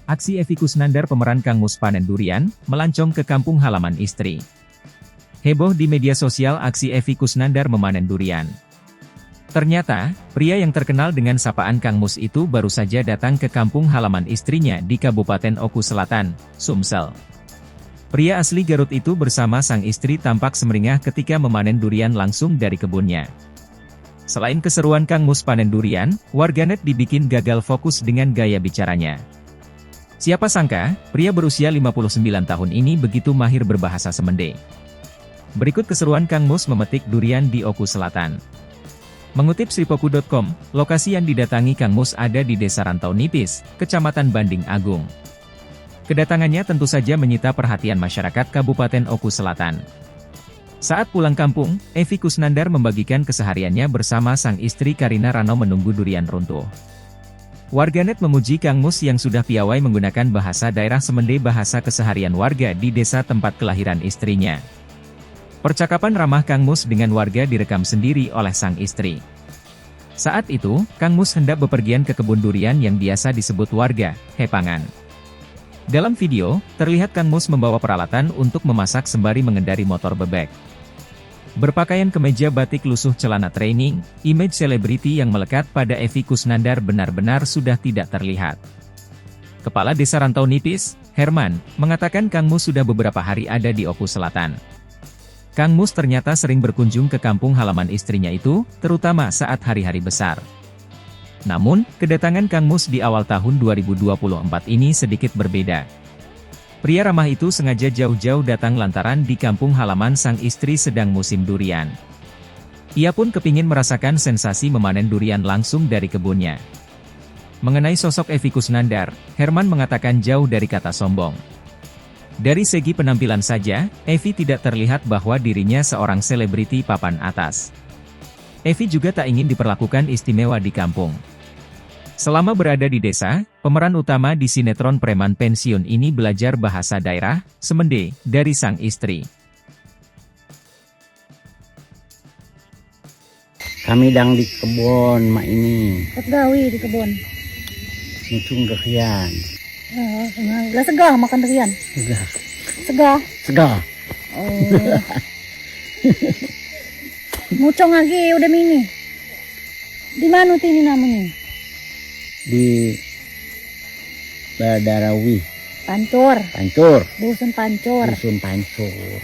Aksi Evi Kusnandar pemeran Kang Mus panen durian, melancong ke kampung halaman istri. Heboh di media sosial aksi Evi Kusnandar memanen durian. Ternyata, pria yang terkenal dengan sapaan Kang Mus itu baru saja datang ke kampung halaman istrinya di Kabupaten Oku Selatan, Sumsel. Pria asli Garut itu bersama sang istri tampak semeringah ketika memanen durian langsung dari kebunnya. Selain keseruan Kang Mus panen durian, warganet dibikin gagal fokus dengan gaya bicaranya. Siapa sangka, pria berusia 59 tahun ini begitu mahir berbahasa Semende. Berikut keseruan Kang Mus memetik durian di Oku Selatan. Mengutip sripoku.com, lokasi yang didatangi Kang Mus ada di Desa Rantau Nipis, Kecamatan Banding Agung. Kedatangannya tentu saja menyita perhatian masyarakat Kabupaten Oku Selatan. Saat pulang kampung, Evi Kusnandar membagikan kesehariannya bersama sang istri Karina Rano menunggu durian runtuh. Warganet memuji Kang Mus yang sudah piawai menggunakan bahasa daerah Semende, bahasa keseharian warga di desa tempat kelahiran istrinya. Percakapan ramah Kang Mus dengan warga direkam sendiri oleh sang istri. Saat itu, Kang Mus hendak bepergian ke kebun durian yang biasa disebut warga, Hepangan. Dalam video, terlihat Kang Mus membawa peralatan untuk memasak sembari mengendari motor bebek. Berpakaian kemeja batik lusuh celana training, image selebriti yang melekat pada Evi Kusnandar benar-benar sudah tidak terlihat. Kepala Desa Rantau Nipis, Herman, mengatakan Kang Mus sudah beberapa hari ada di Oku Selatan. Kang Mus ternyata sering berkunjung ke kampung halaman istrinya itu, terutama saat hari-hari besar. Namun, kedatangan Kang Mus di awal tahun 2024 ini sedikit berbeda. Pria ramah itu sengaja jauh-jauh datang lantaran di kampung halaman sang istri sedang musim durian. Ia pun kepingin merasakan sensasi memanen durian langsung dari kebunnya. Mengenai sosok Evi Kusnandar, Herman mengatakan jauh dari kata sombong. Dari segi penampilan saja, Evi tidak terlihat bahwa dirinya seorang selebriti papan atas. Evi juga tak ingin diperlakukan istimewa di kampung. Selama berada di desa, pemeran utama di sinetron preman pensiun ini belajar bahasa daerah, Semende, dari sang istri. Kami dang di kebun, mak ini. Gawi di kebun. Muncung durian. Lah segah makan durian. Segah. Segah. Segah. Oh. Mucong lagi udah mini. Di mana ini namanya? Di Badarawi. Pancur. Pancur. Dusun Pancur. Dusun Pancur.